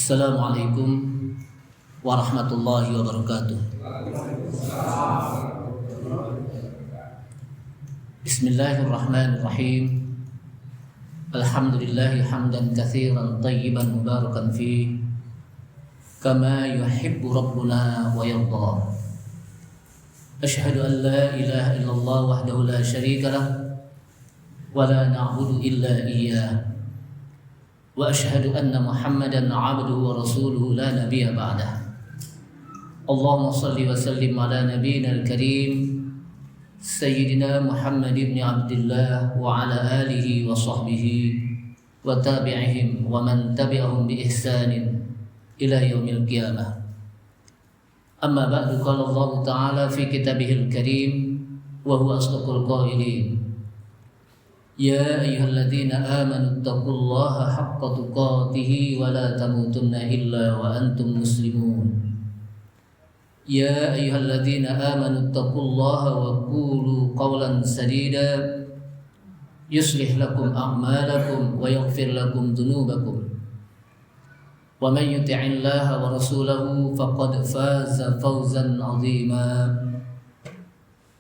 Assalamualaikum warahmatullahi wabarakatuh. Bismillahirrahmanirrahim. Alhamdulillahi hamdan katsiran tayyiban mubarakan fi kama yuhibbu rabbuna wa yarda. Asyhadu an la ilaha illallah wahdahu la syarika lah wa la na'budu illa iyyah. Wa asyhadu anna Muhammadan 'abduhu wa rasuluhu la nabiyya ba'dah. Allahumma shalli wa sallim ala nabiyyina al-karim Sayyidina Muhammad ibn Abdullah wa ala alihi wa sahbihi wa tabi'ihim wa man tabi'ahum bi ihsanin ila yaumil qiyamah. Amma ba'du, qala Allah Ta'ala fi kitabihil karim wa huwa asdaqul qailin. Ya ayyuhalladzina amanu taqullaha haqqa tuqatih wa la tamutunna illa wa antum muslimun. Ya ayyuhalladzina amanu taqullaha wa qulu qawlan sadida yuslih lakum a'malakum wa yaghfir lakum dhunubakum. Wa man yuti'illaha wa rasulahu faqad faza fawzan 'azima.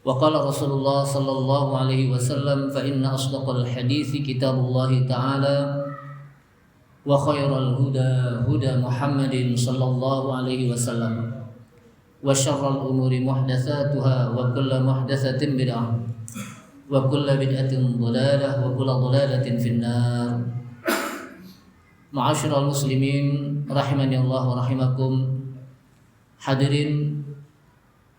Wa qala Rasulullah sallallahu alaihi wasallam fa inna asdaqal hadithi kitabullahi ta'ala wa khairal huda huda Muhammadin sallallahu alaihi wasallam wa syarral umuri muhdatsatuha wa kullu muhdatsatin bid'ah wa kullu bid'atin dhalalah wa kullu dhalalatin finnar. Ma'asyiral muslimin rahimani Allah wa rahimakum. Hadirin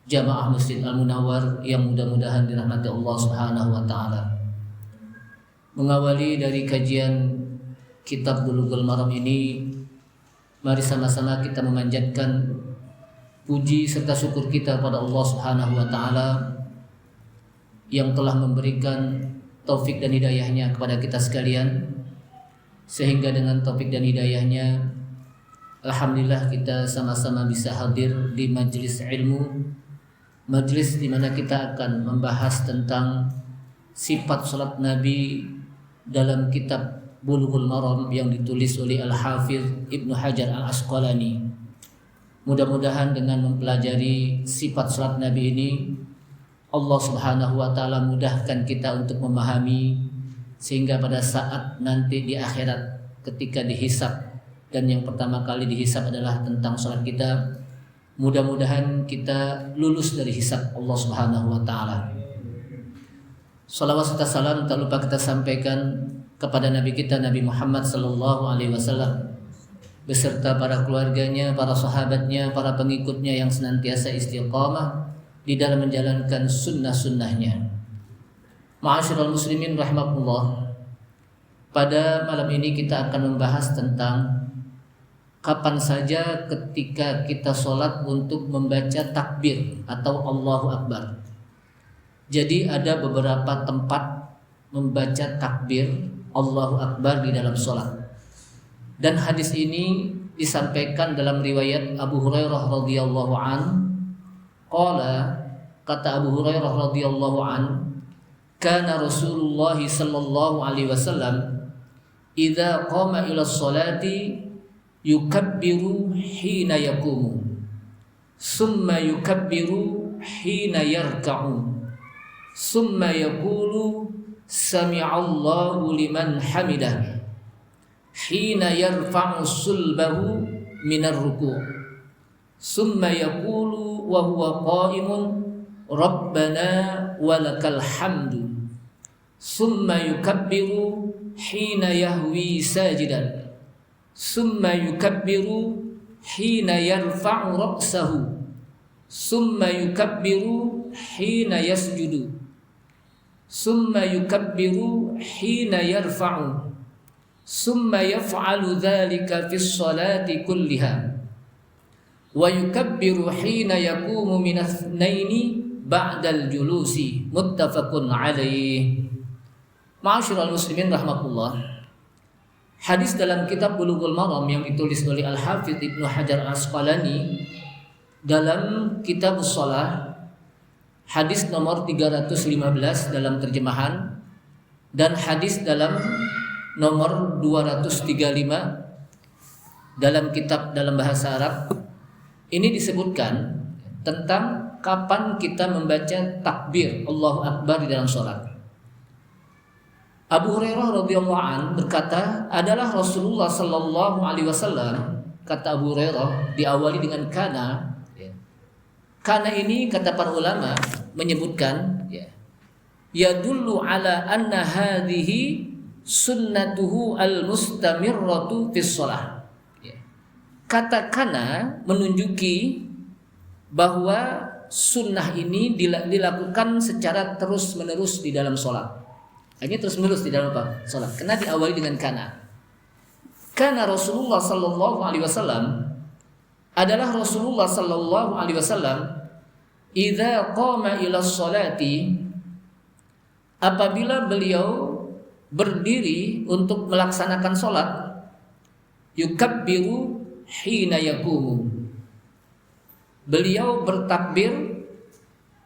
Jamaah Masjid Al-Munawwar yang mudah-mudahan dirahmati Allah Subhanahu wa taala. Mengawali dari kajian kitab Bulughul Maram ini, mari sama-sama kita memanjatkan puji serta syukur kita pada Allah Subhanahu wa taala yang telah memberikan taufik dan hidayahnya kepada kita sekalian, sehingga dengan taufik dan hidayahnya alhamdulillah kita sama-sama bisa hadir di majelis ilmu, majelis di mana kita akan membahas tentang sifat salat Nabi dalam kitab Bulughul Maram yang ditulis oleh Al-Hafidz Ibnu Hajar Al-Asqalani. Mudah-mudahan dengan mempelajari sifat salat Nabi ini, Allah Subhanahu wa taala mudahkan kita untuk memahami, sehingga pada saat nanti di akhirat ketika dihisab, dan yang pertama kali dihisab adalah tentang salat kita, mudah-mudahan kita lulus dari hisab Allah Subhanahu wa taala. Shalawat serta salam tak lupa kita sampaikan kepada Nabi kita Nabi Muhammad sallallahu alaihi wasallam beserta para keluarganya, para sahabatnya, para pengikutnya yang senantiasa istiqamah di dalam menjalankan sunnah-sunnahnya. Ma'asyiral muslimin rahimakumullah. Pada malam ini kita akan membahas tentang kapan saja ketika kita sholat untuk membaca takbir atau Allahu Akbar. Jadi ada beberapa tempat membaca takbir Allahu Akbar di dalam sholat. Dan hadis ini disampaikan dalam riwayat Abu Hurairah radhiyallahu an. Qala, kata Abu Hurairah radhiyallahu an, kana Rasulullah sallallahu alaihi wasallam idza qama ila sholati yukabbiru hina yaqumu summa yukabbiru hina yarka'u summa yaqulu sami'allahu liman hamidah hina yarfa'u sulbahu minar ruku' summa yaqulu wa huwa qa'imun rabbana walakal hamdu summa yukabbiru hina yahwi sajidan summa yukabbiru hina yarfa'u ra'sahu summa yukabbiru hina yasjudu summa yukabbiru hina yarfa'u summa yaf'alu dhalika fis salati kulliha wa yukabbiru hina yaqumu min athnaini ba'dal julusi. Muttafaqun alaih. Ma'asyiral muslimin rahmatullah. Hadis dalam kitab Bulughul Maram yang ditulis oleh Al-Hafidz Ibnu Hajar Al-Asqalani dalam kitab shalah, hadis nomor 315 dalam terjemahan, dan hadis dalam nomor 235 dalam bahasa Arab ini disebutkan tentang kapan kita membaca takbir Allahu Akbar di dalam sholat. Abu Hurairah radhiyallahu an berkata, adalah Rasulullah sallallahu alaihi wasallam, kata Abu Hurairah, diawali dengan kana. Kana ini kata para ulama menyebutkan yadullu ala anna hadhihi sunnatuhu al-mustamirratu fis shalah. Kata kana menunjuki bahwa sunnah ini dilakukan secara terus menerus di dalam sholat. Ini terus menerus di dalam apa? Sholat. Karena diawali dengan kana. Karena Rasulullah sallallahu alaihi wasallam adalah Rasulullah sallallahu alaihi wasallam idza qama ila sholati, apabila beliau berdiri untuk melaksanakan sholat, yukabbiru hina yaqumu, beliau bertakbir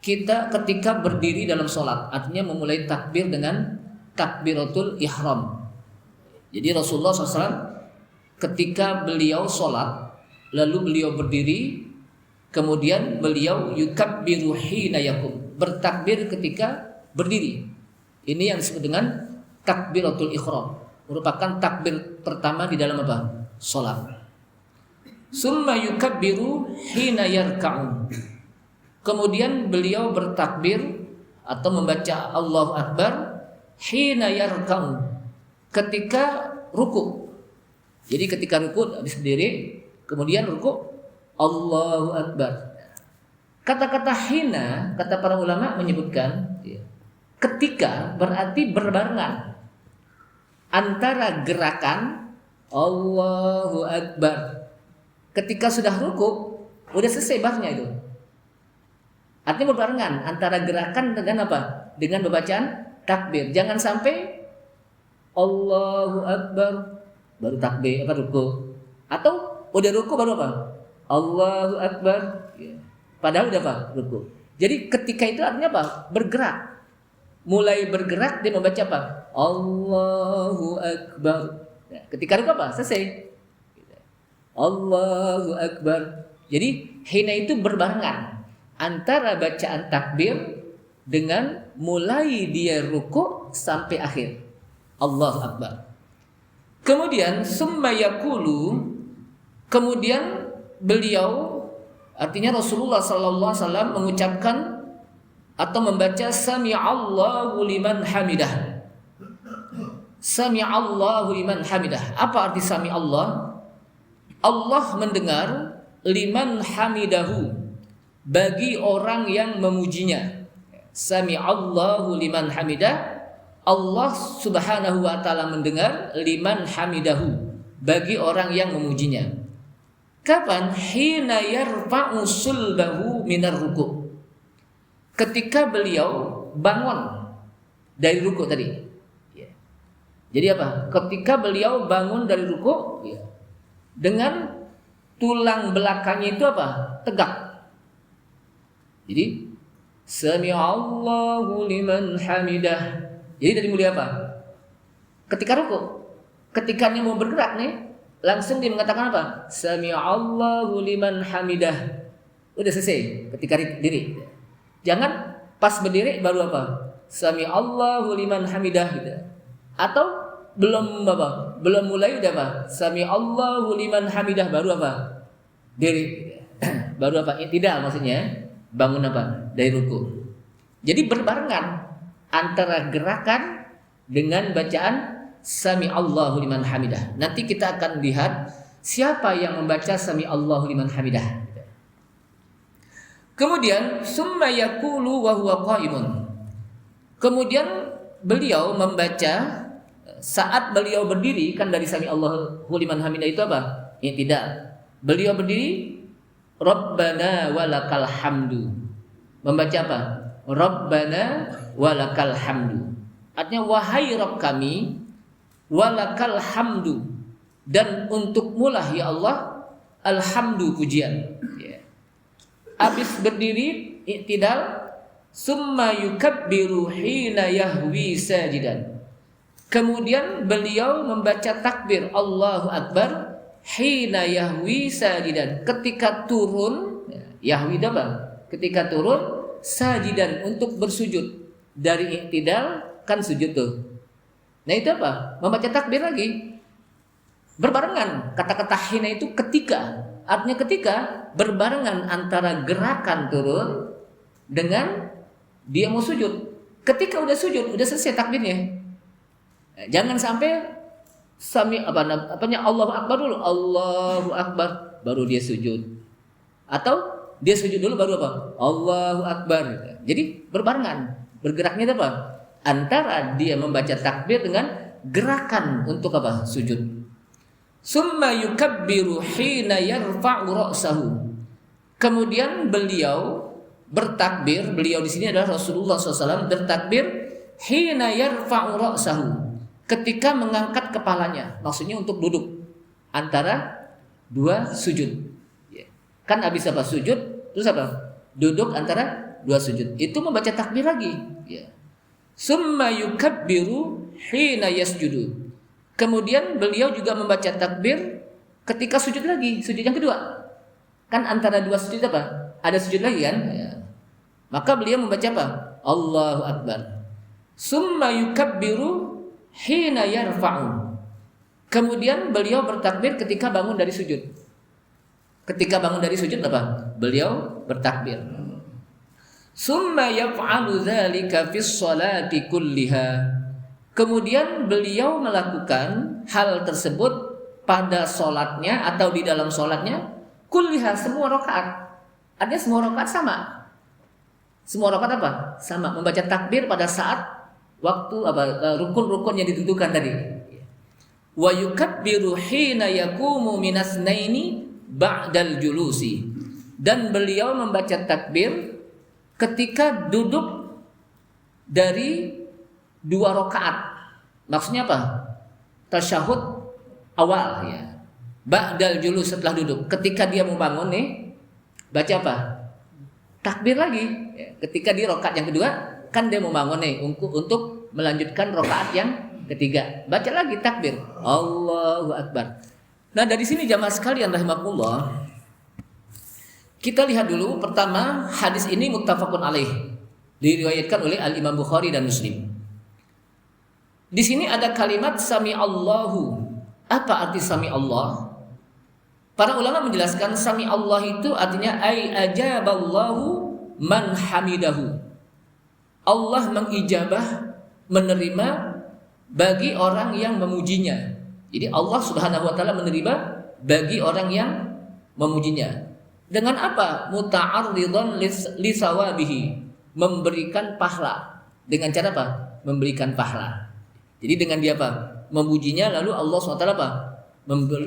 ketika berdiri dalam sholat. Artinya memulai takbir dengan takbiratul ihram. Jadi Rasulullah SAW ketika beliau sholat, lalu beliau berdiri, kemudian beliau yukabbiru hina yakum, bertakbir ketika berdiri. Ini yang disebut dengan takbiratul ihram, merupakan takbir pertama di dalam apa? Sholat. Summa yukabbiru hina yarka'u, kemudian beliau bertakbir atau membaca Allahu Akbar hina yarka'u, ketika ruku. Jadi ketika ruku habis berdiri, kemudian ruku Allahu Akbar. Kata-kata hina, kata para ulama menyebutkan ketika berarti berbarengan antara gerakan Allahu Akbar. Ketika sudah ruku, udah selesai barnya itu. Artinya berbarengan antara gerakan dengan apa? Dengan pembacaan takbir. Jangan sampai Allahu Akbar baru takbir ruku, atau udah ruku baru apa? Allahu Akbar. Padahal udah apa? Ruku. Jadi ketika itu artinya apa? Bergerak. Mulai bergerak dia membaca apa? Allahu Akbar. Ketika ruku apa? Selesai. Allahu Akbar. Jadi hina itu berbarengan antara bacaan takbir dengan mulai dia ruku sampai akhir. Allahu Akbar. Kemudian summa yaqulu, kemudian beliau, artinya Rasulullah sallallahu alaihi wasallam mengucapkan atau membaca sami'allahu liman hamidah. Sami'allahu liman hamidah. Apa arti sami'allah? Allah mendengar liman hamidahu, bagi orang yang memujinya. Sami'allahu liman hamidah, Allah subhanahu wa ta'ala mendengar liman hamidahu, bagi orang yang memujinya. Kapan? Hina yarfa'u sulbahu minar ruku', ketika beliau bangun dari ruku' tadi. Jadi apa? Ketika beliau bangun dari ruku', dengan tulang belakangnya itu apa? Tegak. Jadi sami'allahu liman hamidah. Jadi dari mulai apa? Ketika ruku, ketika dia mau bergerak nih, langsung dia mengatakan apa? Sami'allahu liman hamidah. Udah selesai ketika diri. Jangan pas berdiri baru apa? Sami'allahu liman hamidah gitu. Atau belum apa? Belum mulai udah apa? Sami'allahu liman hamidah baru apa? Diri. Baru apa? Tidak, maksudnya bangun apa? Dari ruku. Jadi berbarengan antara gerakan dengan bacaan Sami'allahu liman hamidah. Nanti kita akan lihat siapa yang membaca Sami'allahu liman hamidah. Kemudian summa yaqulu wa huwa qa'imun. Kemudian beliau membaca saat beliau berdiri, kan dari Sami'allahu liman hamidah itu apa? Tidak. Beliau berdiri, Rabbana walakal hamdu. Membaca apa? Rabbana walakal hamdu. Artinya wahai Rabb kami, walakal hamdu, dan untukmulah ya Allah alhamdu, pujian. Habis berdiri i'tidal, summa yukabbiru hina yahwi sajidan. Kemudian beliau membaca takbir Allahu Akbar hina yahwi sajidan, ketika turun, yahwi apa? Ketika turun sajidan, untuk bersujud. Dari i'tidal kan sujud tuh. Nah itu apa? Membaca takbir lagi. Berbarengan. Kata-kata hina itu ketika. Artinya ketika berbarengan antara gerakan turun dengan dia mau sujud. Ketika udah sujud, udah selesai takbirnya. Jangan sampai Allahu Akbar dulu, Allahu Akbar, baru dia sujud. Atau dia sujud dulu baru apa? Allahu Akbar. Jadi berbarengan. Bergeraknya apa? Antara dia membaca takbir dengan gerakan untuk apa? Sujud. Summa yukabbiru hina yarfa'u ra'sahu. Kemudian beliau bertakbir, beliau di sini adalah Rasulullah SAW, bertakbir hina yarfa'u ra'sahu, ketika mengangkat kepalanya. Maksudnya untuk duduk antara dua sujud. Kan habis apa? Sujud, terus apa? Duduk antara dua sujud. Itu membaca takbir lagi. Summa yukabbiru hina yasjudu. Kemudian beliau juga membaca takbir ketika sujud lagi, sujud yang kedua. Kan antara dua sujud apa? Ada sujud lagi kan? Maka beliau membaca apa? Allahu Akbar. Summa yukabbiru hina yarfa'u. Kemudian beliau bertakbir ketika bangun dari sujud. Ketika bangun dari sujud apa? Beliau bertakbir. Summa yaf'alu dzalika fis sholati kulliha. Kemudian beliau melakukan hal tersebut pada sholatnya atau di dalam sholatnya kulliha, semua rakaat. Ada semua rakaat sama. Semua rakaat apa? Sama, membaca takbir pada saat waktu rukun-rukun yang ditentukan tadi. Wa yukabbiru hina yaqumu minasnaini ba'dal julusi. Dan beliau membaca takbir ketika duduk dari dua rakaat. Maksudnya apa? Tasyahud awal ya. Ba'dal julus, setelah duduk. Ketika dia mau bangun nih, baca apa? Takbir lagi. Ketika di rakaat yang kedua, kan dia mau bangun nih untuk melanjutkan rakaat yang ketiga. Baca lagi takbir. Allahu Akbar. Nah, dari sini jamaah sekalian rahimakumullah, kita lihat dulu pertama, hadis ini muttafaqun alaih, diriwayatkan oleh Al-Imam Bukhari dan Muslim. Di sini ada kalimat sami Allahu. Apa arti sami Allah? Para ulama menjelaskan sami Allah itu artinya ai ajaballahu man hamidahu. Allah mengijabah, menerima bagi orang yang memujinya. Jadi Allah Subhanahu wa taala menerima bagi orang yang memujinya. Dengan apa? Muta'arridhan li sawabihi, memberikan pahala. Dengan cara apa? Memberikan pahala. Jadi dengan dia apa? Memujinya, lalu Allah SWT apa?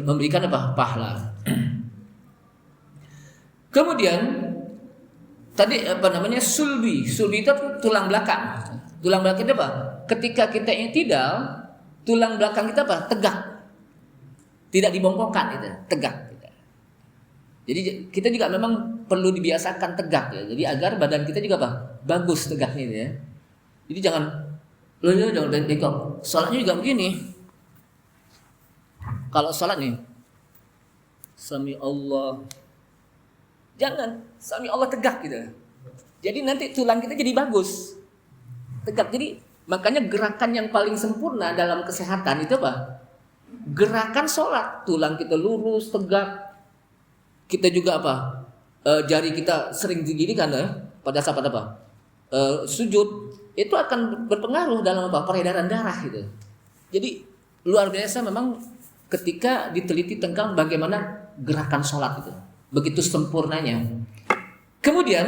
Memberikan apa? Pahala. Kemudian tadi sulbi. Sulbi itu tulang belakang. Tulang belakang itu apa? Ketika kita i'tidal, tulang belakang kita apa? Tegak. Tidak dibongkokkan itu, tegak. Jadi kita juga memang perlu dibiasakan tegak ya. Jadi agar badan kita juga apa? Bagus tegaknya ya. Jadi jangan bengkok. Salatnya juga begini. Kalau salat nih, sami Allah, jangan sami Allah tegak gitu. Jadi nanti tulang kita jadi bagus, tegak. Jadi makanya gerakan yang paling sempurna dalam kesehatan itu apa? Gerakan sholat, tulang kita lurus, tegak. Kita juga apa? Jari kita sering diginikan ya, pada saat apa? Sujud. Itu akan berpengaruh dalam apa? Peredaran darah gitu. Jadi luar biasa memang ketika diteliti tentang bagaimana gerakan sholat itu, begitu sempurnanya. Kemudian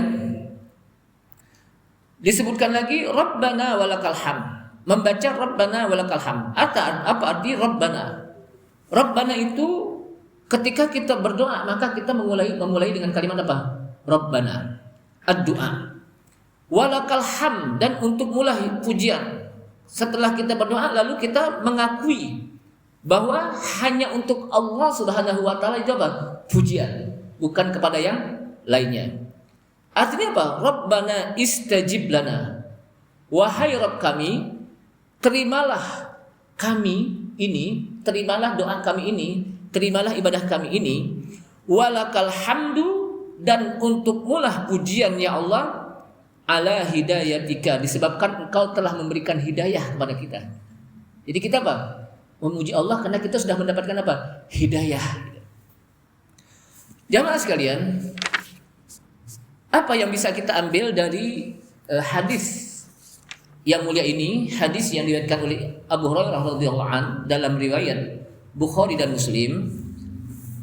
disebutkan lagi Rabbana walakal hamd, membaca Rabbana walakal hamd. Apa arti Rabbana? Rabbana itu ketika kita berdoa maka kita memulai dengan kalimat apa? Rabbana, ad-du'a. Walakal hamd, dan untuk mulai pujian. Setelah kita berdoa lalu kita mengakui bahwa hanya untuk Allah Subhanahu wa taala itu apa? Pujian, bukan kepada yang lainnya. Artinya apa? Rabbana istajib lana. Wahai Rabb kami, terimalah kami ini, terimalah doa kami ini terimalah ibadah kami ini, walakal hamdu, dan untukmulah pujian ya Allah, ala hidayatika, disebabkan engkau telah memberikan hidayah kepada kita. Jadi kita apa? Memuji Allah karena kita sudah mendapatkan apa? Hidayah. Jamaah sekalian, apa yang bisa kita ambil dari hadis yang mulia ini, hadis yang diriwayatkan oleh Abu Hurairah radhiyallahu an dalam riwayat Bukhari dan Muslim.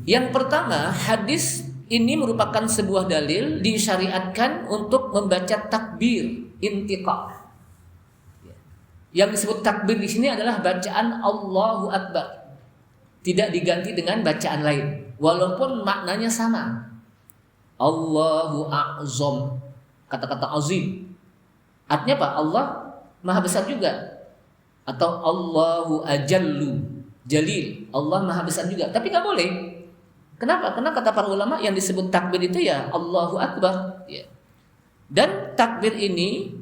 Yang pertama, hadis ini merupakan sebuah dalil disyariatkan untuk membaca takbir intiqa. Yang disebut takbir di sini adalah bacaan Allahu Akbar, tidak diganti dengan bacaan lain, walaupun maknanya sama. Allahu A'zam, kata-kata azim, artinya apa? Allah Maha Besar juga. Atau Allahu Ajallu, Jalil, Allah Maha Besar juga. Tapi nggak boleh. Kenapa? Karena kata para ulama yang disebut takbir itu ya Allahu Akbar. Ya. Dan takbir ini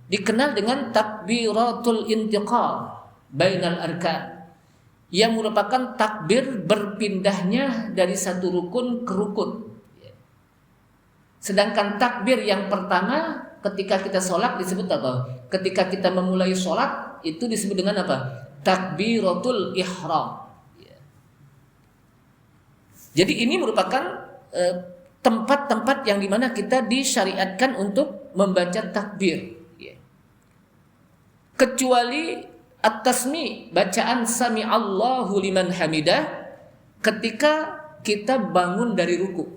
dikenal dengan takbiratul intiqal bainal arkan, yang merupakan takbir berpindahnya dari satu rukun ke rukun. Sedangkan takbir yang pertama ketika kita sholat disebut apa? Ketika kita memulai sholat itu disebut dengan apa? Takbiratul ihram. Jadi ini merupakan tempat-tempat yang dimana kita disyariatkan untuk membaca takbir. Kecuali at-tasmi, bacaan sami Allahu liman hamidah, ketika kita bangun dari ruku.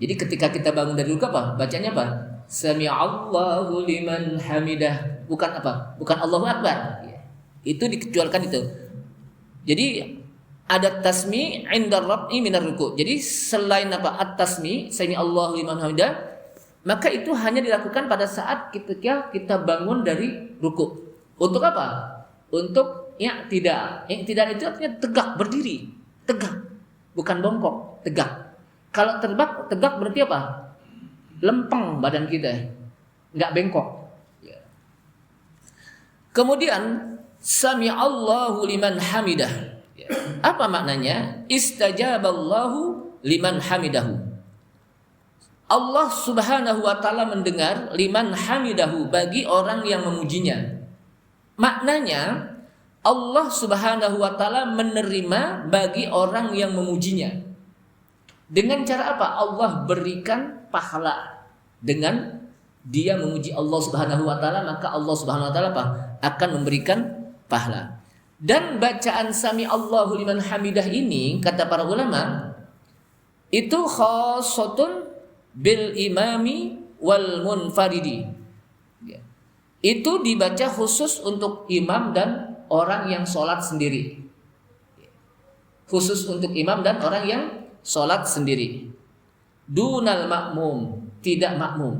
Jadi ketika kita bangun dari ruku apa? Bacanya apa? Sami Allahu liman hamidah, bukan apa? Bukan Allahu Akbar. Itu dikecualikan itu. Jadi ada tasmi inda rafi minar ruku. Jadi selain apa? At-tasmi, sami Allahu liman hamidah, maka itu hanya dilakukan pada saat ketika kita bangun dari ruku. Untuk apa? Untuk i'tidal. I'tidal itu artinya tegak, berdiri, tegak, bukan bongkok, tegak. Kalau tegak berarti apa? Lempeng badan kita, nggak bengkok. Kemudian sami Allahu liman hamidah. Apa maknanya? Istajaballahu liman hamidahu. Allah Subhanahu wa taala mendengar liman hamidahu, bagi orang yang memujinya. Maknanya Allah Subhanahu wa taala menerima bagi orang yang memujinya. Dengan cara apa? Allah berikan pahala. Dengan dia memuji Allah Subhanahu wa taala, maka Allah Subhanahu wa taala apa? Akan memberikan pahala. Dan bacaan sami Allahu liman hamidah ini, kata para ulama, itu khassatun bil imami wal munfaridi. Itu dibaca khusus untuk imam dan orang yang sholat sendiri. Khusus untuk imam dan orang yang sholat sendiri. Dunal makmum, tidak makmum.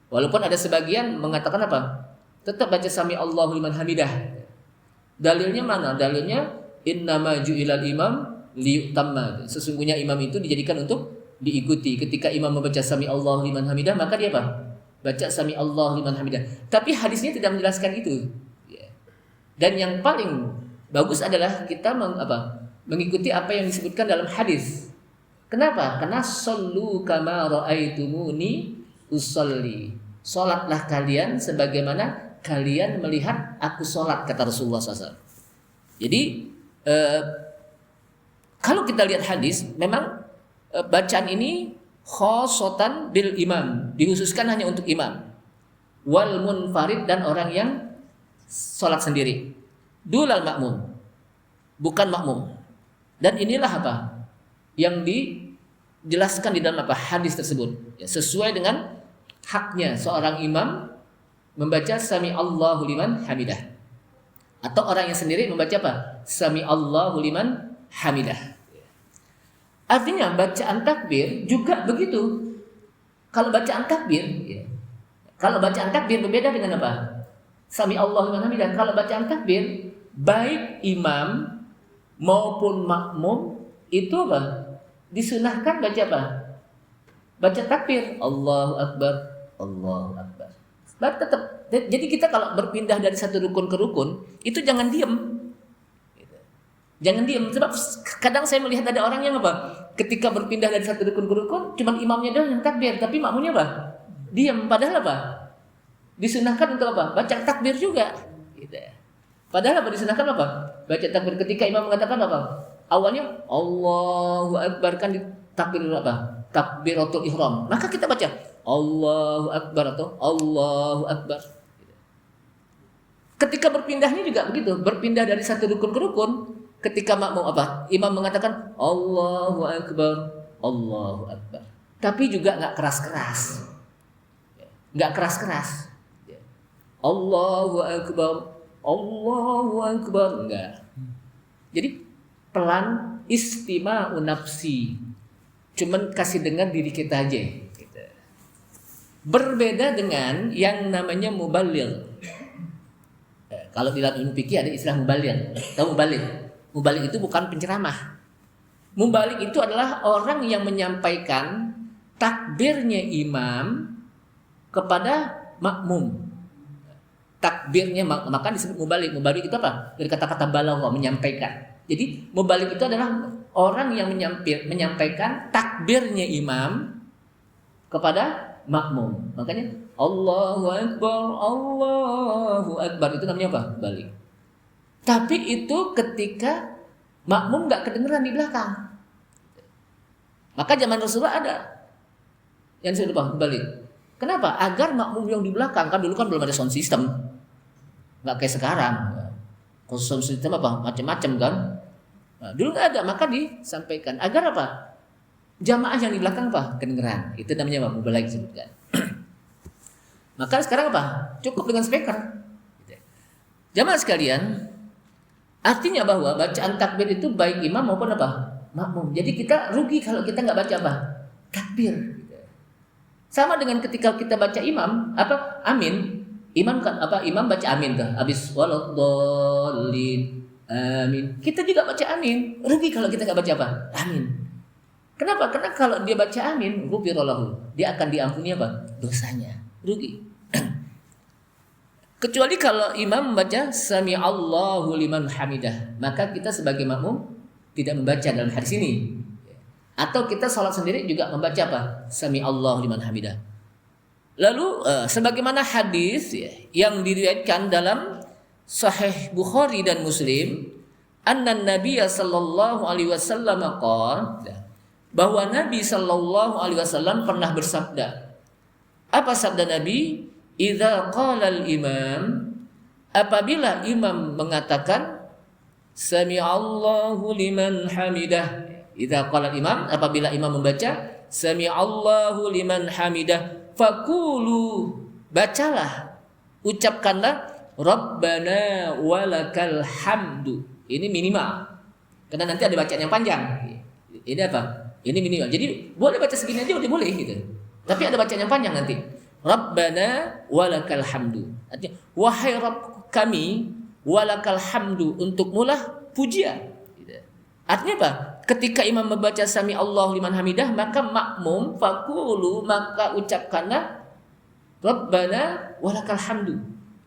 Walaupun ada sebagian mengatakan apa? Tetap baca sami Allahu liman hamidah. Dalilnya mana? Dalilnya innama ju'ilal imam liyutamma. Sesungguhnya imam itu dijadikan untuk diikuti. Ketika imam membaca sami Allahu liman hamidah, maka dia apa? Baca sami Allah liman hamidah. Tapi hadisnya tidak menjelaskan itu. Dan yang paling bagus adalah kita mengikuti apa yang disebutkan dalam hadis. Kenapa? Karena sallu kama ra'aitumuni usolli. Salatlah kalian sebagaimana kalian melihat aku salat, kata Rasulullah SAW. Jadi kalau kita lihat hadis, memang bacaan ini khosotan bil imam, dikhususkan hanya untuk imam, wal munfarid, dan orang yang sholat sendiri, dulal makmum, bukan makmum. Dan inilah apa yang dijelaskan di dalam hadis tersebut, ya, sesuai dengan haknya seorang imam membaca sami Allahu liman hamidah, atau orang yang sendiri membaca apa? Sami Allahu liman hamidah. Artinya bacaan takbir juga begitu. Kalau bacaan takbir, kalau bacaan takbir berbeda dengan apa? Sami Allahu liman hamidah. Kalau bacaan takbir, baik imam maupun makmum itu apa? Disunahkan baca apa? Baca takbir, Allahu Akbar, Allahu Akbar. Tetap. Jadi kita kalau berpindah dari satu rukun ke rukun, itu jangan diem. Jangan diam, sebab kadang saya melihat ada orang yang apa? Ketika berpindah dari satu rukun ke rukun, cuma imamnya doang yang takbir, tapi makmumnya apa? Diam. Padahal apa? Disunahkan untuk apa? Baca takbir juga. Gitu. Padahal apa? Disunahkan apa? Baca takbir ketika imam mengatakan apa? Awalnya Allahu Akbar, kan di takbir apa? Takbiratul ihram. Maka kita baca Allahu Akbar atau Allahu Akbar. Ketika berpindahnya juga begitu, berpindah dari satu rukun ke rukun, ketika makmum apa? Imam mengatakan Allahu Akbar, Allahu Akbar. Tapi juga nggak keras-keras, nggak keras-keras. Allahu Akbar, Allahu Akbar, enggak. Jadi pelan, istima'u nafsi, cuman kasih dengar diri kita aja. Gitu. Berbeda dengan yang namanya muballigh. Kalau di dalam ilmu fikih ada istilah mubaligh. Tahu mubaligh? Mubaligh itu bukan penceramah. Mubaligh itu adalah orang yang menyampaikan takbirnya imam kepada makmum. Takbirnya maka disebut mubaligh. Mubaligh itu apa? Dari kata-kata balagha, menyampaikan. Jadi mubaligh itu adalah orang yang menyampaikan takbirnya imam kepada makmum. Makanya Allahu Akbar, Allahu Akbar, itu namanya apa? Balik. Tapi itu ketika makmum nggak kedengeran di belakang. Maka zaman Rasulullah ada yang disebut apa? Balik. Kenapa? Agar makmum yang di belakang, kan dulu kan belum ada sound system, nggak kayak sekarang. Kalau sound system apa? Macam-macam kan. Nah, dulu nggak ada, maka disampaikan agar apa? Jamaah yang di belakang apa? Kedengeran. Itu namanya apa? Mubaligh disebutkan. Maka sekarang apa? Cukup dengan speaker. Jamaah sekalian, artinya bahwa bacaan takbir itu baik imam maupun apa? Makmum. Jadi kita rugi kalau kita nggak baca apa? Takbir. Sama dengan ketika kita baca imam, apa? Amin. Imam kan apa? Imam baca amin tuh. Habis waladhdallin. Amin. Kita juga baca amin. Rugi kalau kita nggak baca apa? Amin. Kenapa? Karena kalau dia baca amin, ghufirallahu, dia akan diampuni apa? Dosanya. Rugi. Kecuali kalau imam membaca sami'allahu liman hamidah, maka kita sebagai makmum tidak membaca dalam hadis ini. Atau kita salat sendiri juga membaca apa? Sami'allahu liman hamidah. Lalu sebagaimana hadis yang diriwayatkan dalam Sahih Bukhari dan Muslim, anna Nabiyya sallallahu alaihi wasallam qala, bahwa Nabi sallallahu alaihi wasallam pernah bersabda. Apa sabda Nabi? Idza qala al-imam, apabila imam mengatakan sami'allahu liman hamidah. Idza qala al-imam, apabila imam membaca sami'allahu liman hamidah, faqulu, bacalah, ucapkanlah rabbana walakal hamdu. Ini minimal. Karena nanti ada bacaan yang panjang. Ini apa? Ini minimal. Jadi boleh baca segini aja udah boleh gitu. Tapi ada bacaan yang panjang nanti. Rabbana walakal hamdu. Artinya, wahai Rabb kami, walakal hamdu, untukmulah pujian. Artinya apa? Ketika imam membaca sami Allahu liman hamidah, maka makmum faqulu, maka ucapkanlah Rabbana walakal hamdu.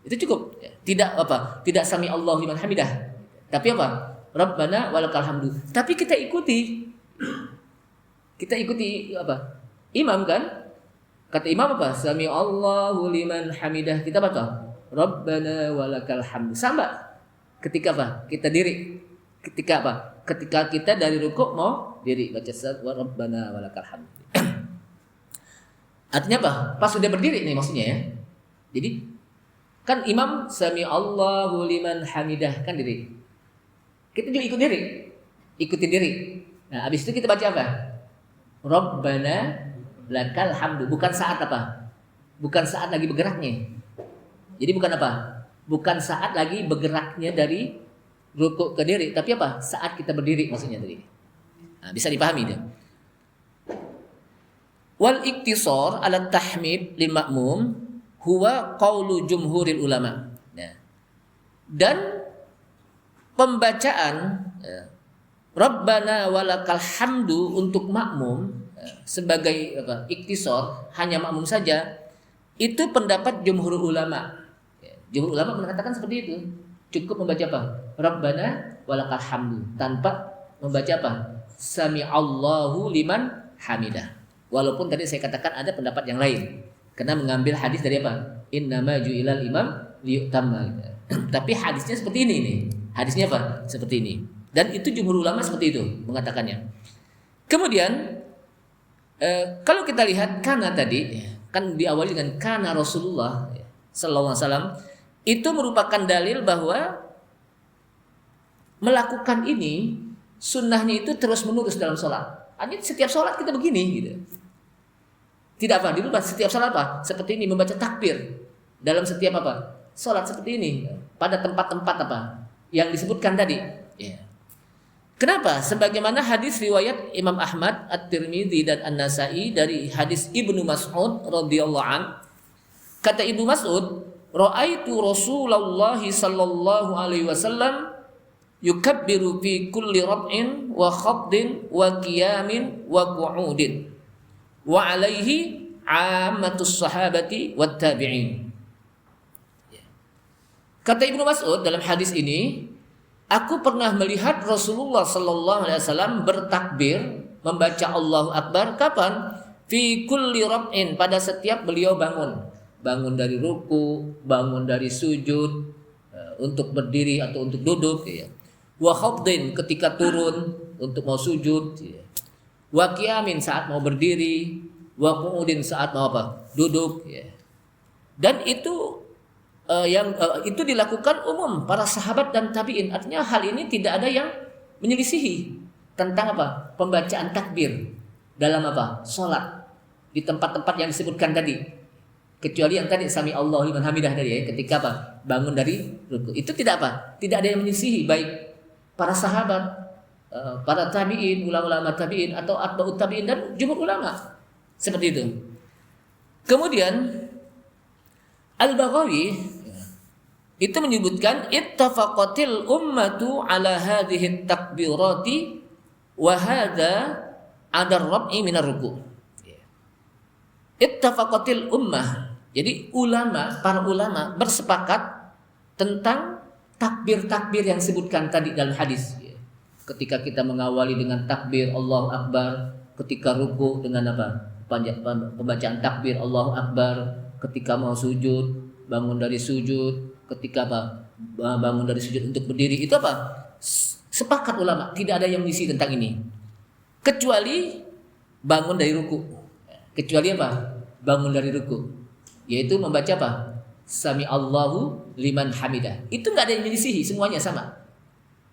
Itu cukup. Tidak apa? Tidak sami Allahu liman hamidah. Tapi apa? Rabbana walakal hamdu. Tapi kita ikuti. Kita ikuti apa? Imam kan? Kata imam apa? Sami Allahu liman hamidah. Kita baca Rabbana walakal hamdu. Sama. Ketika apa? Kita diri. Ketika apa? Ketika kita dari rukuk mau diri, baca wa Rabbana walakal hamdu. Artinya apa? Pas sudah berdiri nih maksudnya ya. Jadi kan imam sami Allahu liman hamidah, kan diri. Kita juga ikut diri. Ikutin diri. Nah, habis itu kita baca apa? Rabbana lakal hamdu. Bukan saat apa? Bukan saat lagi bergeraknya. Jadi bukan apa? Bukan saat lagi bergeraknya dari rukuk ke diri, tapi apa? Saat kita berdiri maksudnya tadi. Nah, bisa dipahami dia. Wal iktisar ala tahmid lil ma'mum huwa qaulu jumhuril ulama. Nah, dan pembacaan Rabbana walakal hamdu untuk makmum sebagai apa? Iktisar, hanya makmum saja, itu pendapat jumhur ulama. Jumhur ulama mengatakan seperti itu. Cukup membaca apa? Rabbana walakal hamdu, tanpa membaca apa? Sami'allahu liman hamidah. Walaupun tadi saya katakan ada pendapat yang lain, karena mengambil hadis dari apa? Innama ju'ilal imam liyutamma. Tapi hadisnya seperti ini nih. Hadisnya apa? Seperti ini. Dan itu jumhur ulama seperti itu mengatakannya. Kemudian kalau kita lihat kana tadi, kan diawali dengan kana Rasulullah sallallahu alaihi wasallam, itu merupakan dalil bahwa melakukan ini sunnahnya itu terus menerus dalam sholat. Artinya setiap sholat kita begini gitu. Tidak apa, dirubah setiap sholat apa? Seperti ini, membaca takbir dalam setiap apa? Sholat seperti ini pada tempat-tempat apa yang disebutkan tadi. Ya. Kenapa? Sebagaimana hadis riwayat Imam Ahmad, At-Tirmidzi dan An-Nasa'i dari hadis Ibnu Mas'ud radhiyallahu an. Kata Ibnu Mas'ud, "Ra'aitu Rasulullah sallallahu alaihi wasallam yukabbiru fi kulli rab'in wa khafdin wa qiyamin wa qu'udin wa alaihi 'ammatus sahabati wat tabi'in." Kata Ibnu Mas'ud dalam hadis ini, aku pernah melihat Rasulullah sallallahu alaihi wasallam bertakbir, membaca Allahu Akbar kapan? Fi kulli rab'in, pada setiap beliau bangun. Bangun dari ruku, bangun dari sujud, untuk berdiri atau untuk duduk ya. Wa khafdin, ketika turun untuk mau sujud ya. Wa qiyamin, saat mau berdiri, wa qu'udin, saat mau apa? Duduk ya. Dan itu itu dilakukan umum para sahabat dan tabi'in. Artinya hal ini tidak ada yang menyelisihi tentang apa? Pembacaan takbir dalam apa? Salat di tempat-tempat yang disebutkan tadi. Kecuali yang tadi sami Allahu liman hamidah tadi ya, ketika apa? Bangun dari ruku. Itu tidak apa? Tidak ada yang menyelisihi, baik para sahabat, para tabi'in, ulama-ulama tabi'in atau atba'ut tabi'in dan jumhur ulama. Seperti itu. Kemudian Al-Baghawi itu menyebutkan ittafaqatil ummatu ala hadhihi takbirati wa hadha adar rab'i minar ruku. Ittafaqatil ummah. Jadi para ulama bersepakat tentang takbir-takbir yang disebutkan tadi dalam hadis. Ketika kita mengawali dengan takbir Allahu Akbar, ketika ruku dengan apa? Pembacaan takbir Allahu Akbar, ketika mau sujud, bangun dari sujud, ketika apa? Bangun dari sujud untuk berdiri, itu apa? Sepakat ulama, tidak ada yang mengisi tentang ini. Kecuali bangun dari ruku. Kecuali apa? Bangun dari ruku, yaitu membaca apa? Sami Allahu liman hamidah. Itu enggak ada yang menyisihi, semuanya sama.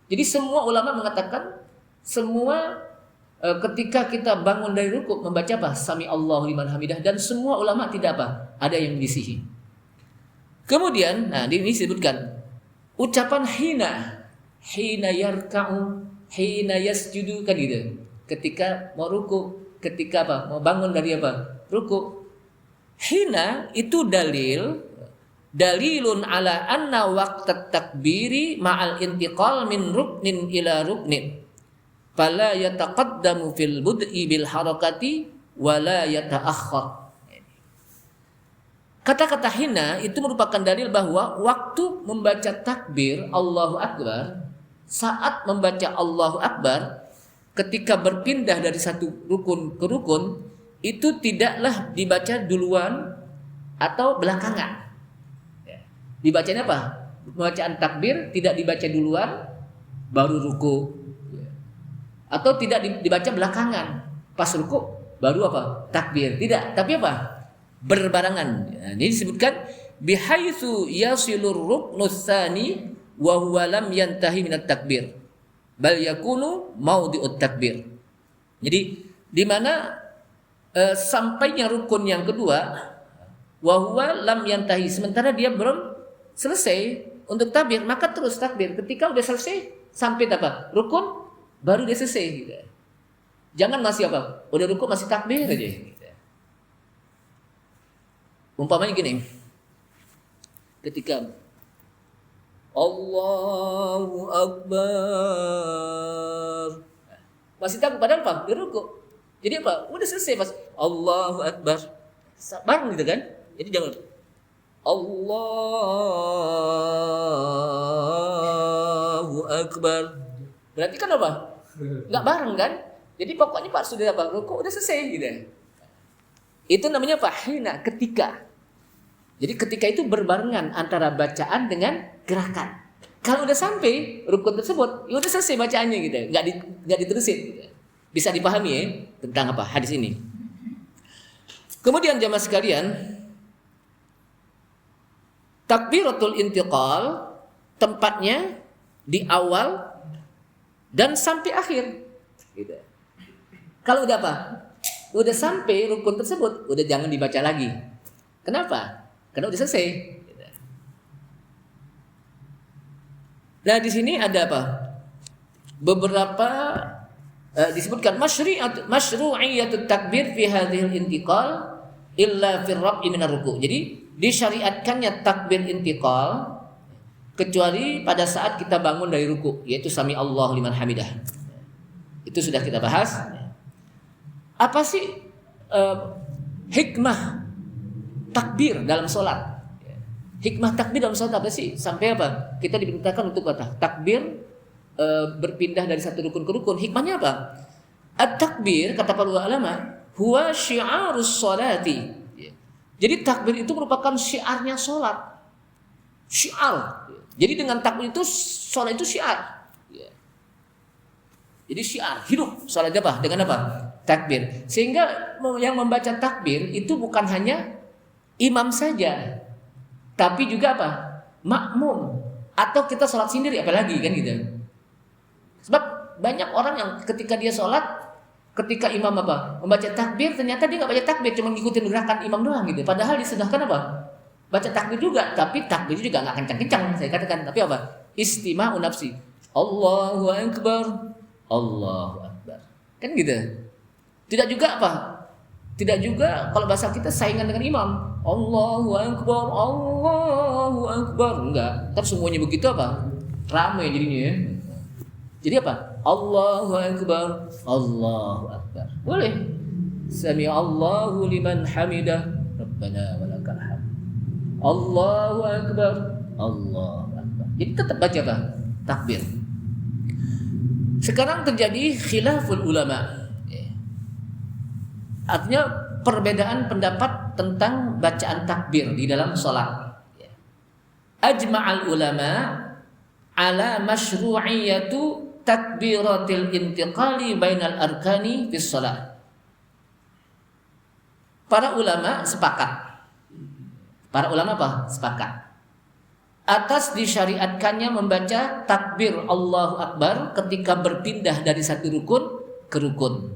Jadi semua ulama mengatakan semua ketika kita bangun dari ruku membaca apa? Sami Allahu liman hamidah, dan semua ulama tidak apa? Ada yang menyisihi. Kemudian, nah ini disebutkan ucapan hina yarka'u, hina yasjudu, kan gitu. Ketika mau ruku, ketika apa? Mau bangun dari apa? Ruku. Hina itu dalilun ala anna waqtat takbiri ma'al intiqal min ruknin ila ruknin. Fala yataqaddamu fil bud'i bil harakati wala yata'akhkhar. Kata-kata hina itu merupakan dalil bahwa waktu membaca takbir Allahu Akbar, saat membaca Allahu Akbar, ketika berpindah dari satu rukun ke rukun, itu tidaklah dibaca duluan atau belakangan. Dibacanya apa? Pembacaan takbir tidak dibaca duluan baru ruku, atau tidak dibaca belakangan pas ruku baru apa? Takbir. Tidak, tapi apa? Berbarangan. Ini disebutkan bihaitsu yasilur ruknus tsani wa huwa lam yantahi minat takbir bal yakunu maudhi'ut takbir. Jadi di mana sampainya rukun yang kedua, wa huwa lam yantahi, sementara dia belum selesai untuk takbir, maka terus takbir. Ketika udah selesai sampai apa? Rukun baru dia selesai gitu. Jangan masih apa? Udah rukun masih takbir aja gitu. Umpamanya gini, ketika Allahu Akbar, masih takut padahal apa? Di ruku. Jadi apa? Udah selesai pas Allahu Akbar, bareng gitu kan? Jadi jangan Allahu Akbar, Berarti kan apa? Nggak bareng kan? Jadi pokoknya Pak sudah apa? Rukuk udah selesai gitu. Itu namanya apa? Hina, ketika. Jadi ketika itu berbarengan antara bacaan dengan gerakan. Kalau udah sampai rukun tersebut, ya udah selesai bacaannya gitu. Nggak diterusin. Gitu. Bisa dipahami ya tentang apa hadis ini. Kemudian jamaah sekalian, takbiratul intiqal tempatnya di awal dan sampai akhir. Gitu. Kalau udah apa? Udah sampai rukun tersebut, udah jangan dibaca lagi. Kenapa? Karena udah selesai. Gitu. Nah di sini ada apa? Beberapa disebutkan masyru'iyatut takbir fi hadhil intiqal illa fi rab'i minar ruku'. Jadi disyariatkannya takbir intiqal kecuali pada saat kita bangun dari ruku, yaitu sami Allahu liman hamidah. Itu sudah kita bahas. Apa sih hikmah takbir dalam sholat? Hikmah takbir dalam sholat apa sih? Sampai apa? Kita diperintahkan untuk apa? Takbir berpindah dari satu rukun ke rukun. Hikmahnya apa? At-takbir kata para ulama, huwa syiarus sholati. Jadi takbir itu merupakan syiarnya sholat. Syiar. Jadi dengan takbir itu sholat itu syiar. Jadi syiar hidup sholat apa? Dengan apa? Takbir. Sehingga yang membaca takbir itu bukan hanya imam saja, tapi juga apa? Makmum. Atau kita sholat sendiri apalagi kan gitu. Sebab banyak orang yang ketika dia sholat, ketika imam apa? Membaca takbir, ternyata dia nggak baca takbir, cuma ngikutin gerakan imam doang gitu. Padahal disedahkan apa? Baca takbir juga, tapi takbir juga nggak kencang-kencang saya katakan. Tapi apa? Istima'u nafsi. Allahu Akbar. Allahu Akbar. Kan gitu. Tidak juga apa? Tidak juga kalau bahasa kita saingan dengan imam. Allahu Akbar. Allahu Akbar. Enggak. Ntar semuanya begitu apa? Ramai jadinya ya. Jadi apa? Allahu Akbar. Allahu Akbar. Boleh. Sami Allahu liman hamidah. Rabbana walakal hamd. Allahu Akbar. Allahu Akbar. Jadi tetap baca apa? Takbir. Sekarang terjadi khilaful ulama. Artinya perbedaan pendapat tentang bacaan takbir di dalam sholat. Ajma'al ulama ala masyru'iyatu takbiratil intiqali bainal arkani fis sholat. Para ulama sepakat. Para ulama apa? Sepakat atas disyariatkannya membaca takbir Allahu Akbar ketika berpindah dari satu rukun ke rukun,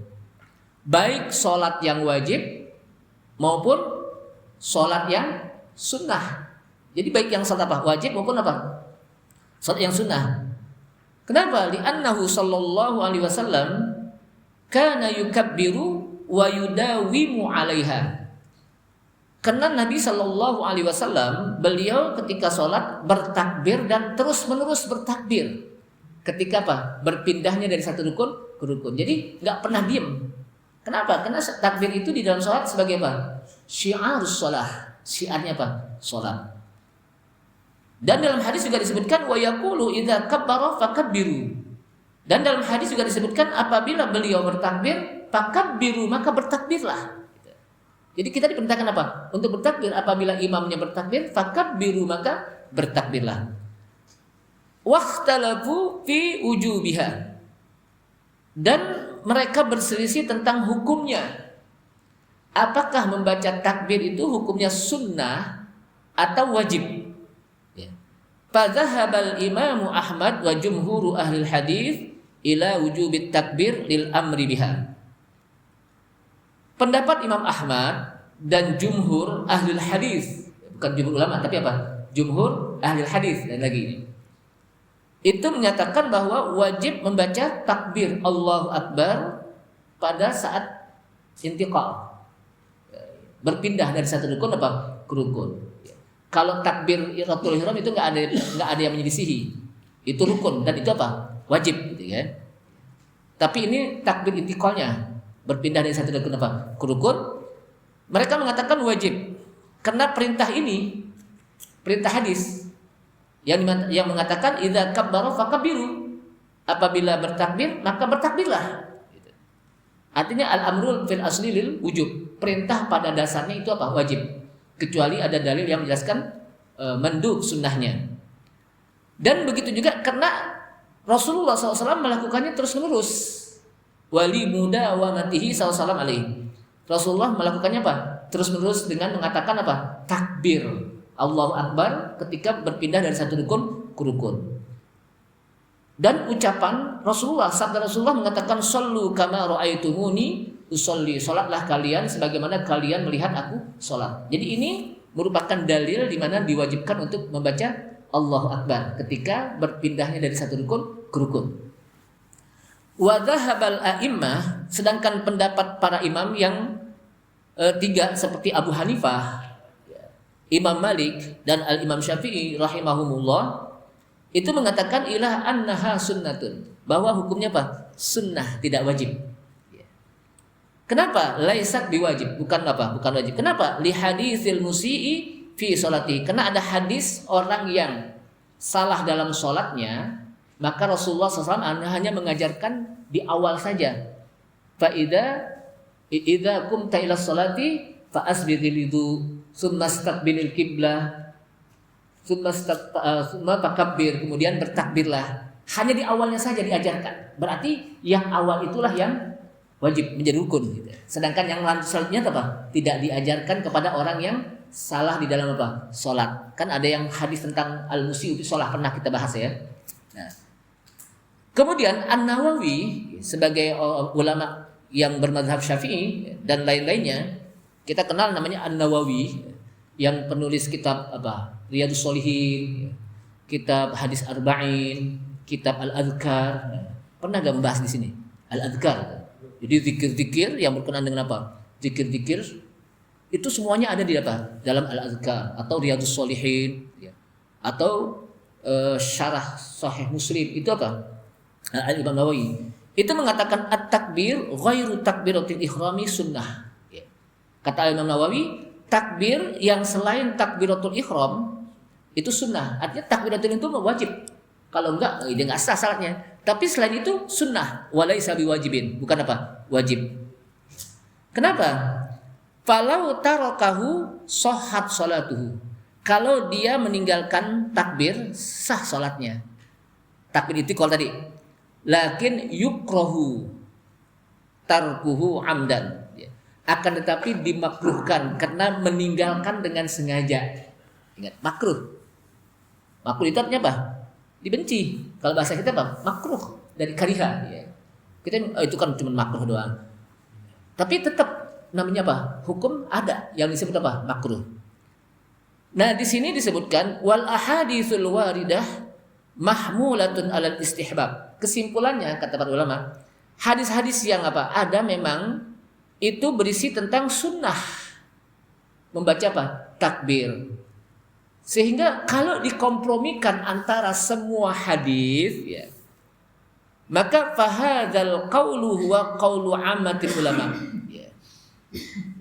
baik sholat yang wajib maupun sholat yang sunnah. Jadi baik yang sholat apa? Wajib maupun apa? Sholat yang sunnah. Kenapa? Li'annahu sallallahu alaihi wasallam kana yukabbiru wa yudawimu 'alaiha. Karena Nabi Shallallahu Alaihi Wasallam beliau ketika sholat bertakbir dan terus menerus bertakbir. Ketika apa? Berpindahnya dari satu rukun ke rukun. Jadi nggak pernah diem. Kenapa? Karena takbir itu di dalam sholat sebagai apa? Syiarus sholat. Syiarnya apa? Sholat. Dan dalam hadis juga disebutkan wa yaqulu idza kabbara fakabbiru. Dan dalam hadis juga disebutkan apabila beliau bertakbir, fakabbiru, maka bertakbirlah. Jadi kita diperintahkan apa? Untuk bertakbir apabila imamnya bertakbir, fakabbiru, maka bertakbirlah. Wakhtalafu fi wujubiha. Dan mereka berselisih tentang hukumnya. Apakah membaca takbir itu hukumnya sunnah atau wajib? Fadhahabal imamu Ahmad wa jumhuru ahli hadis ila wujubit takbir lil amri biha. Pendapat Imam Ahmad dan jumhur ahli hadis, bukan jumhur ulama tapi apa? Jumhur ahli hadis dan lagi ini. Itu menyatakan bahwa wajib membaca takbir Allahu Akbar pada saat intiqal. Berpindah dari satu rukun apa? Ke rukun. Kalau takbir Ratul Ihram itu enggak ada yang menyelisihi. Itu rukun dan itu apa? Wajib gitu kan. Tapi ini takbir intiqalnya, berpindah dari satu rukun apa? Ke rukun. Mereka mengatakan wajib. Karena perintah ini perintah hadis yang mengatakan idza kabbara fakabbiru. Apabila bertakbir, maka bertakbirlah. Artinya al-amrul fil asli lil wujub. Perintah pada dasarnya itu apa? Wajib. Kecuali ada dalil yang menjelaskan mandub sunnahnya. Dan begitu juga karena Rasulullah SAW melakukannya terus menerus. Wali muda wa matihi SAW alaihi. Rasulullah melakukannya apa? Terus menerus dengan mengatakan apa? Takbir. Allahu Akbar ketika berpindah dari satu rukun ke rukun. Dan ucapan Rasulullah, sabda Rasulullah mengatakan sallu kama ra'aitumuni usolli, salatlah kalian sebagaimana kalian melihat aku salat. Jadi ini merupakan dalil di mana diwajibkan untuk membaca Allahu Akbar ketika berpindahnya dari satu rukun ke rukun. Wa dhahabal a'immah, sedangkan pendapat para imam yang tiga seperti Abu Hanifah, Imam Malik dan Al-Imam Syafi'i rahimahumullah itu mengatakan ilah annaha sunnatun, bahwa hukumnya apa? Sunnah, tidak wajib. Kenapa? Laisat biwajib, bukan apa? Bukan wajib. Kenapa? Li haditsil musii fi sholati. Karena ada hadis orang yang salah dalam sholatnya, maka Rasulullah SAW hanya mengajarkan di awal saja. Fa idza qumta ila sholati fa asbidil wudu, summa istaqbilil qiblah, summa takabbir, kemudian bertakbirlah. Hanya di awalnya saja diajarkan. Berarti yang awal itulah yang wajib menjadi rukun gitu. Sedangkan yang selanjutnya apa? Tidak diajarkan kepada orang yang salah di dalam apa? Salat. Kan ada yang hadis tentang al-musii'u fi shalah, pernah kita bahas ya. Nah. Kemudian An-Nawawi sebagai ulama yang bermadzhab Syafi'i dan lain-lainnya, kita kenal namanya An-Nawawi yang penulis kitab apa? Riyadhus Shalihin, kitab Hadis Arba'in, kitab Al-Adhkar. Pernah gak membahas di sini? Al-Adhkar. Jadi zikir-zikir yang berkenaan dengan apa? Zikir-zikir itu semuanya ada di apa? Dalam Al-Adhkar atau Riyadhus Shalihin, ya. Atau syarah Sahih Muslim itu apa? Al-Imam Nawawi itu mengatakan at-takbir ghairu takbiratil ihrami sunnah. Ya. Kata Imam Nawawi, takbir yang selain takbiratul ihram itu sunnah. Artinya takbiratul itu wajib. Kalau enggak, dia enggak sah salatnya. Tapi selain itu sunnah, walaisa biwajibin, bukan apa? Wajib. Kenapa? Falau tarakahu sahhat salatuhu. Kalau dia meninggalkan takbir, sah salatnya. Takbir itu kalau tadi. Lakin yukrahu tarkuhu amdan. Akan tetapi dimakruhkan karena meninggalkan dengan sengaja. Ingat, makruh. Makruh itu artinya apa? Dibenci. Kalau bahasa kita apa? Makruh dari kariha. Ya. Kita itu kan cuma makruh doang. Tapi tetap namanya apa? Hukum ada yang disebut apa? Makruh. Nah, di sini disebutkan wal ahaditsul waridah mahmulatun alal istihbab. Kesimpulannya kata para ulama, hadis-hadis yang apa? Ada memang itu berisi tentang sunnah membaca apa? Takbir. Sehingga kalau dikompromikan antara semua hadis, ya, maka fahadzal qaulu huwa qaulu ammatil ulama. Ya.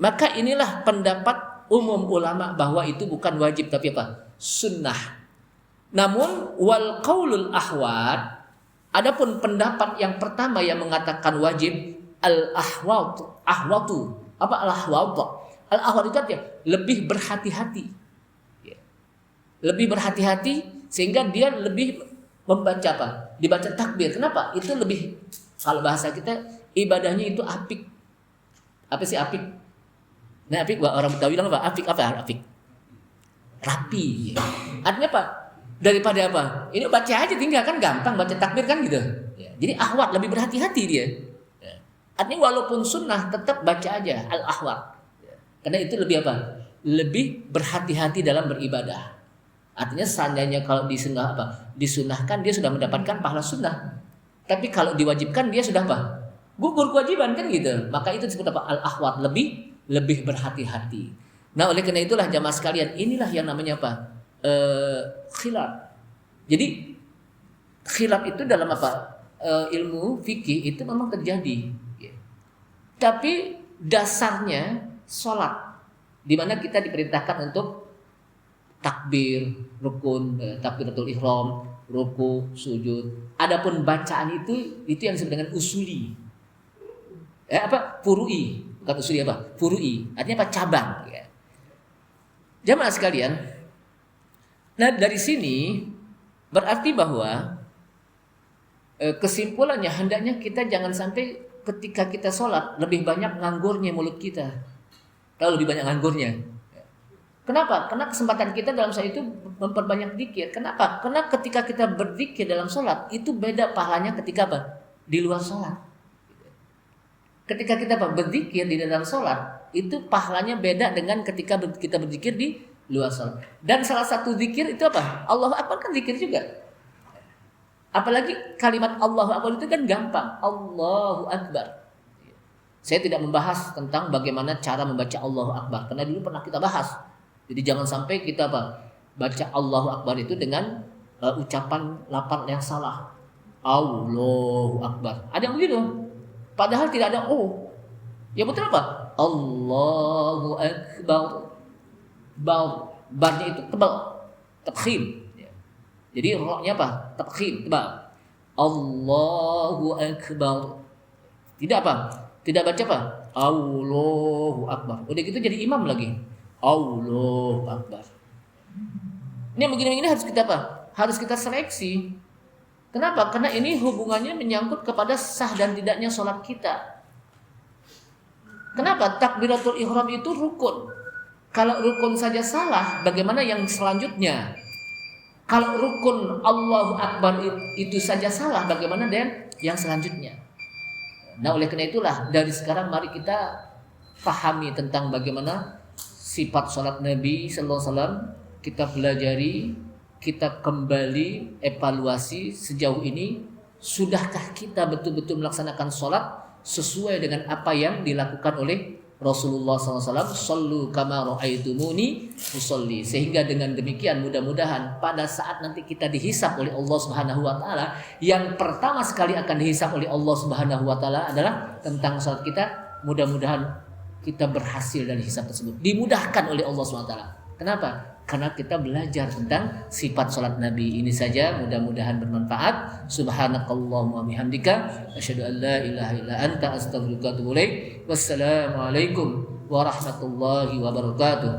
Maka inilah pendapat umum ulama bahwa itu bukan wajib tapi apa? Sunnah. Namun wal qaulul ahwat, adapun pendapat yang pertama yang mengatakan wajib, al-ahwatu. Apa al-ahwatu? Al-ahwatu itu artinya lebih berhati-hati. Ya. Lebih berhati-hati sehingga dia lebih membaca apa? Dibaca takbir. Kenapa? Itu lebih, kalau bahasa kita ibadahnya itu apik. Apa sih apik? Nah, apik orang Betawi bilang apa? Apik apa? Apik. Rapi. Ya. Artinya apa? Daripada apa? Ini baca aja tinggal kan gampang baca takbir kan gitu. Ya. Jadi ahwat lebih berhati-hati dia. Ya. Artinya walaupun sunnah tetap baca aja al-ahwat. Ya. Karena itu lebih apa? Lebih berhati-hati dalam beribadah. Artinya seandainya kalau disunahkan dia sudah mendapatkan pahala sunnah. Tapi kalau diwajibkan dia sudah apa? Gugur kewajiban kan gitu. Maka itu disebut apa? Al-ahwat, lebih berhati-hati. Nah, oleh karena itulah jamaah sekalian, inilah yang namanya apa? Khilaf. Jadi khilaf itu dalam apa? Ilmu fikih itu memang terjadi. Ya. Tapi dasarnya sholat, di mana kita diperintahkan untuk takbir rukun, takbiratul ihram, ruku, sujud. Adapun bacaan itu yang disebut dengan usuli. Furu'i, bukan usuli Furu'i. Artinya cabang, ya. Jamaah sekalian, nah dari sini berarti bahwa kesimpulannya hendaknya kita jangan sampai ketika kita sholat lebih banyak nganggurnya mulut kita. Kalau lebih banyak nganggurnya. Kenapa? Karena kesempatan kita dalam sholat itu memperbanyak zikir. Kenapa? Karena ketika kita berzikir dalam sholat itu beda pahalanya ketika di luar sholat. Ketika kita berzikir di dalam sholat itu pahalanya beda dengan ketika kita berzikir di luar sholat. Dan salah satu zikir itu Allahu Akbar kan zikir juga. Apalagi kalimat Allahu Akbar itu kan gampang. Allahu Akbar. Saya tidak membahas tentang bagaimana cara membaca Allahu Akbar karena dulu pernah kita bahas. Jadi jangan sampai kita baca Allahu Akbar itu dengan ucapan lafaz yang salah. Allahu Akbar. Ada yang begitu. Padahal tidak ada Ya betul Allahu Akbar. Barnya itu tebal. Tafkhim. Jadi rohnya tafkhim, tebal. Allahu Akbar. Tidak Tidak baca Allahu Akbar. Udah gitu jadi imam lagi. Allahu Akbar. Ini yang begini-begini harus kita Harus kita seleksi. Kenapa? Karena ini hubungannya menyangkut kepada sah dan tidaknya sholat kita. Kenapa? Takbiratul ihram itu rukun. Kalau rukun saja salah, bagaimana yang selanjutnya? Kalau rukun Allahu Akbar itu saja salah, bagaimana dengan yang selanjutnya? Nah, oleh karena itulah dari sekarang mari kita pahami tentang bagaimana sifat sholat Nabi Sallallahu Alaihi Wasallam. Kita pelajari, kita kembali evaluasi sejauh ini, sudahkah kita betul-betul melaksanakan sholat sesuai dengan apa yang dilakukan oleh Rasulullah SAW. Sallu kama ra'aitumuni usolli. Sehingga dengan demikian mudah-mudahan pada saat nanti kita dihisab oleh Allah Subhanahu Wa Taala, yang pertama sekali akan dihisab oleh Allah Subhanahu Wa Taala adalah tentang salat kita. Mudah-mudahan kita berhasil dari hisab tersebut, dimudahkan oleh Allah Subhanahu Wa Taala. Kenapa? Karena kita belajar tentang sifat salat Nabi ini saja. Mudah-mudahan bermanfaat. Subhanakallahumma bihamdika asyhadu an la ilaha illa anta astaghfiruka wa atubu ilaik. Wassalamualaikum warahmatullahi wabarakatuh.